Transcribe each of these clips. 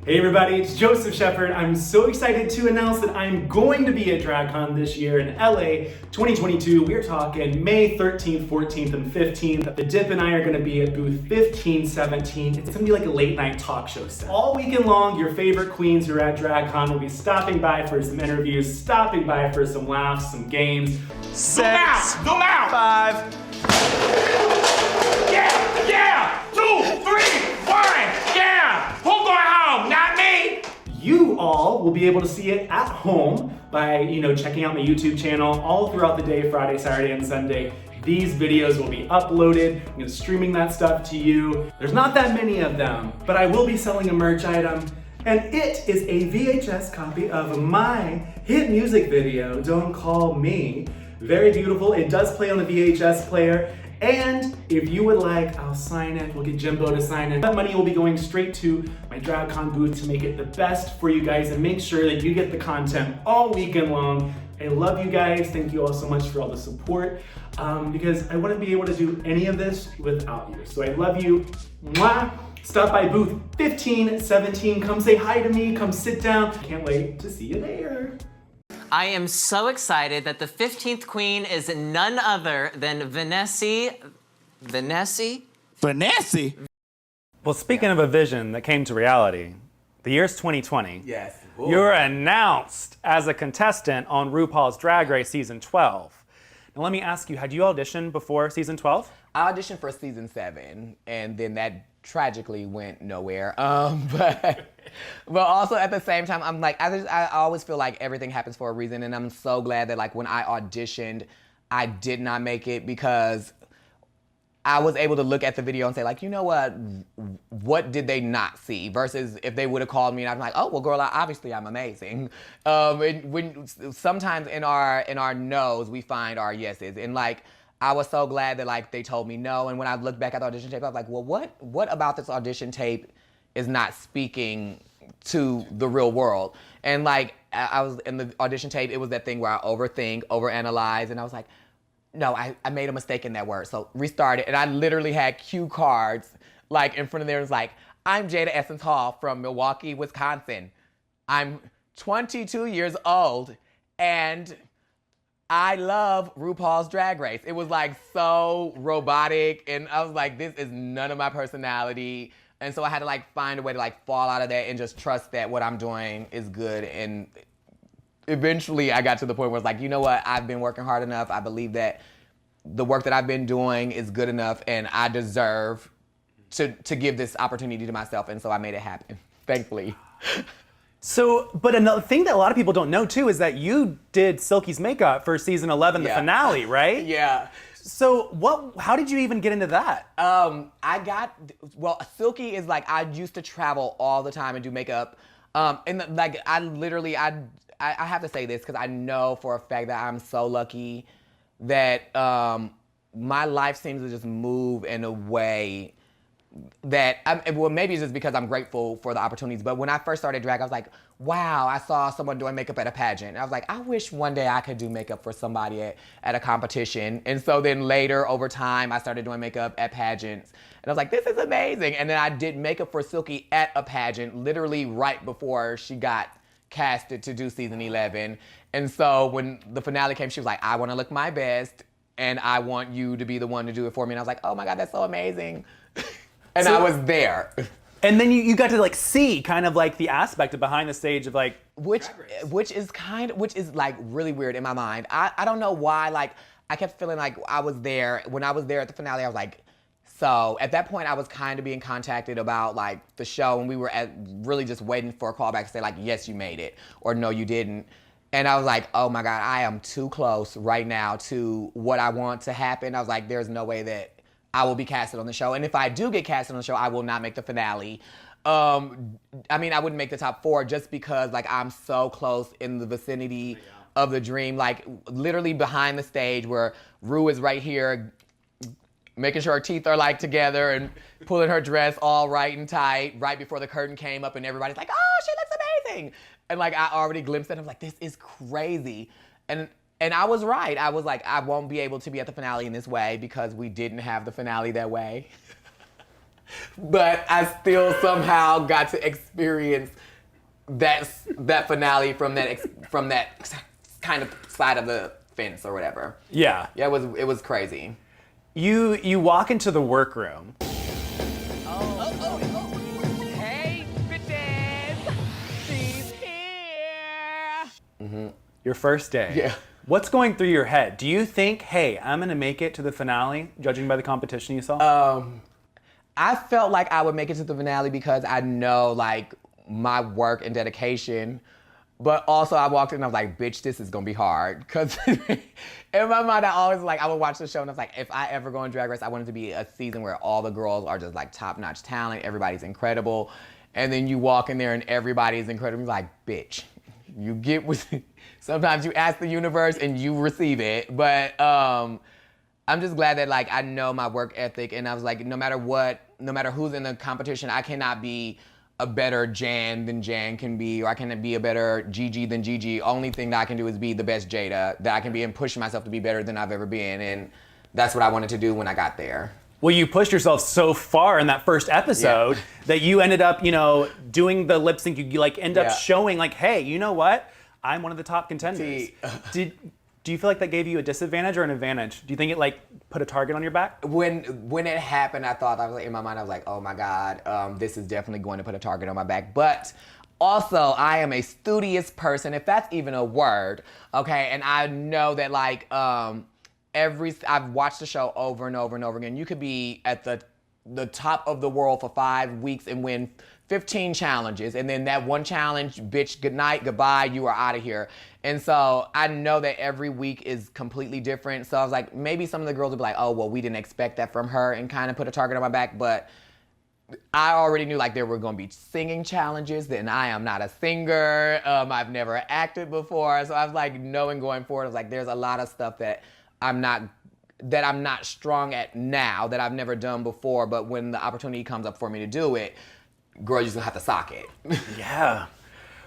Hey everybody, it's Joseph Shepard. I'm so excited to announce that I'm going to be at DragCon this year in LA 2022. We're talking May 13th, 14th, and 15th. The Dip and I are going to be at booth 1517. It's going to be like a late night talk show set. All weekend long, your favorite queens who are at DragCon will be stopping by for some interviews, stopping by for some laughs, some games. Zoom out! 5. Yeah! 2, 3, 1, yeah! Who going home? Not me! You all will be able to see it at home by, checking out my YouTube channel all throughout the day, Friday, Saturday, and Sunday. These videos will be uploaded. I'm gonna streaming that stuff to you. There's not that many of them, but I will be selling a merch item, and it is a VHS copy of my hit music video, Don't Call Me. Very beautiful. It does play on the VHS player. And if you would like, I'll sign it. We'll get Jimbo to sign it. That money will be going straight to my DragCon booth to make it the best for you guys and make sure that you get the content all weekend long. I love you guys. Thank you all so much for all the support because I wouldn't be able to do any of this without you. So I love you. Mwah. Stop by booth 1517. Come say hi to me. Come sit down. Can't wait to see you there. I am so excited that the 15th queen is none other than Vanessa. Well, speaking of a vision that came to reality, the year's 2020. Yes. You're announced as a contestant on RuPaul's Drag Race Season 12. Now let me ask you, had you auditioned before Season 12? I auditioned for Season 7, and then that tragically went nowhere. But also at the same time, I'm like, I always feel like everything happens for a reason, and I'm so glad that like when I auditioned, I did not make it because I was able to look at the video and say like, you know what did they not see? Versus if they would have called me and I'm like, oh well, girl, obviously I'm amazing. When sometimes in our no's we find our yeses, and like I was so glad that like they told me no. And when I looked back at the audition tape, I was like, well, what about this audition tape is not speaking to the real world? And like I was in the audition tape, it was that thing where I overanalyze, and I was like, no, I made a mistake in that word. So restarted, and I literally had cue cards like in front of there. It was like, I'm Jaida Essence Hall from Milwaukee, Wisconsin. I'm 22 years old, and I love RuPaul's Drag Race. It was like so robotic, and I was like, this is none of my personality. And so I had to like find a way to like fall out of that and just trust that what I'm doing is good. And eventually I got to the point where it's like, you know what, I've been working hard enough. I believe that the work that I've been doing is good enough, and I deserve to give this opportunity to myself. And so I made it happen, thankfully. So, but another thing that a lot of people don't know too is that you did Silky's makeup for season 11, the finale, right? Yeah. So how did you even get into that? Silky is like, I used to travel all the time and do makeup. And like, I have to say this because I know for a fact that I'm so lucky that my life seems to just move in a way that, maybe it's just because I'm grateful for the opportunities, but when I first started drag, I was like, wow, I saw someone doing makeup at a pageant. And I was like, I wish one day I could do makeup for somebody at a competition. And so then later, over time, I started doing makeup at pageants. And I was like, this is amazing. And then I did makeup for Silky at a pageant, literally right before she got casted to do season 11. And so when the finale came, she was like, I want to look my best, and I want you to be the one to do it for me. And I was like, oh my God, that's so amazing. And I was there. And then you got to like see kind of like the aspect of behind the stage of like which is like really weird in my mind. I don't know why, like I kept feeling like I was there. When I was there at the finale, I was like, so at that point I was kind of being contacted about like the show, and we were really just waiting for a callback to say like, yes, you made it, or no, you didn't. And I was like, oh my God, I am too close right now to what I want to happen. I was like, there's no way that I will be casted on the show. And if I do get casted on the show, I will not make the finale. I mean, I wouldn't make the top 4 just because like I'm so close in the vicinity of the dream, like literally behind the stage where Ru is right here, making sure her teeth are like together and pulling her dress all right and tight right before the curtain came up, and everybody's like, oh, she looks amazing. And like I already glimpsed it. I'm like, this is crazy. And I was right. I was like, I won't be able to be at the finale in this way because we didn't have the finale that way. but I still somehow got to experience that finale from that kind of side of the fence or whatever. Yeah. Yeah, it was crazy. You walk into the workroom. Hey, bitches! She's here! Your first day. Yeah. What's going through your head? Do you think, hey, I'm gonna make it to the finale, judging by the competition you saw? I felt like I would make it to the finale because I know like my work and dedication, but also I walked in and I was like, bitch, this is gonna be hard. Because in my mind, I would watch the show and I was like, if I ever go on Drag Race, I want it to be a season where all the girls are just like top-notch talent, everybody's incredible. And then you walk in there and everybody's incredible. You're like, bitch, you get with, sometimes you ask the universe and you receive it. But I'm just glad that like I know my work ethic, and I was like, no matter who's in the competition, I cannot be a better Jan than Jan can be, or I cannot be a better Gigi than Gigi. Only thing that I can do is be the best Jaida that I can be and push myself to be better than I've ever been, and that's what I wanted to do when I got there. Well, you pushed yourself so far in that first episode that you ended up, doing the lip sync. You like end up showing like, hey, you know what? I'm one of the top contenders. Do you feel like that gave you a disadvantage or an advantage? Do you think it like put a target on your back? When it happened, I thought, in my mind, I was like, oh my God, this is definitely going to put a target on my back. But also, I am a studious person, if that's even a word, okay? And I know that like, I've watched the show over and over and over again. You could be at the top of the world for 5 weeks and win 15 challenges, and then that one challenge, bitch, good night, goodbye, you are out of here. And so I know that every week is completely different. So I was like, maybe some of the girls would be like, oh, well, we didn't expect that from her, and kind of put a target on my back. But I already knew like there were going to be singing challenges, and I am not a singer. I've never acted before. So I was like, knowing going forward, I was like, there's a lot of stuff that I'm not strong at now, that I've never done before. But when the opportunity comes up for me to do it, girl, you're just gonna have to sock it. Yeah.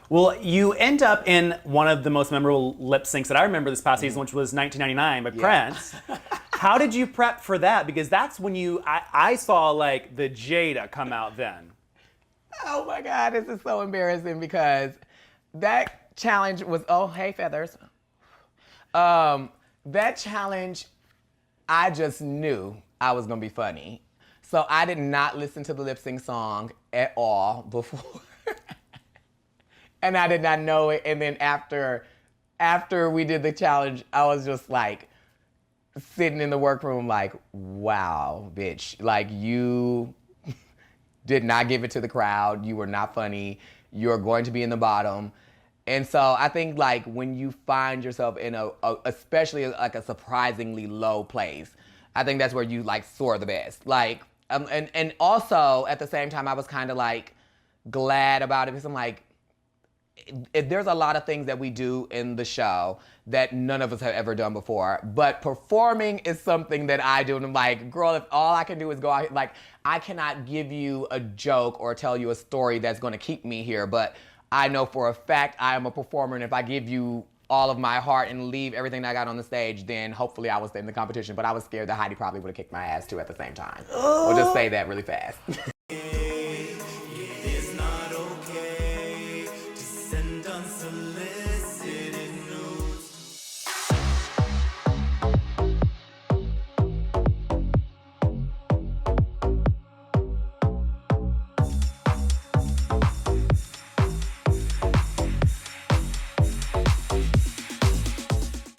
Well, you end up in one of the most memorable lip syncs that I remember this past season, which was 1999 by Prince. How did you prep for that? Because that's when I saw like the Jaida come out then. Oh my God, this is so embarrassing because that challenge was, oh, hey, feathers. That challenge, I just knew I was gonna be funny. So I did not listen to the lip sync song at all before. And I did not know it. And then after we did the challenge, I was just like sitting in the workroom like, wow, bitch. Like, you did not give it to the crowd. You were not funny. You're going to be in the bottom. And so I think like when you find yourself in especially like a surprisingly low place, I think that's where you like soar the best. Like, and also at the same time, I was kind of like glad about it because I'm like, there's a lot of things that we do in the show that none of us have ever done before, but performing is something that I do. And I'm like, girl, if all I can do is go out, like, I cannot give you a joke or tell you a story that's going to keep me here, but I know for a fact I am a performer, and if I give you all of my heart and leave everything that I got on the stage, then hopefully I will stay in the competition. But I was scared that Heidi probably would have kicked my ass too at the same time. We'll just say that really fast.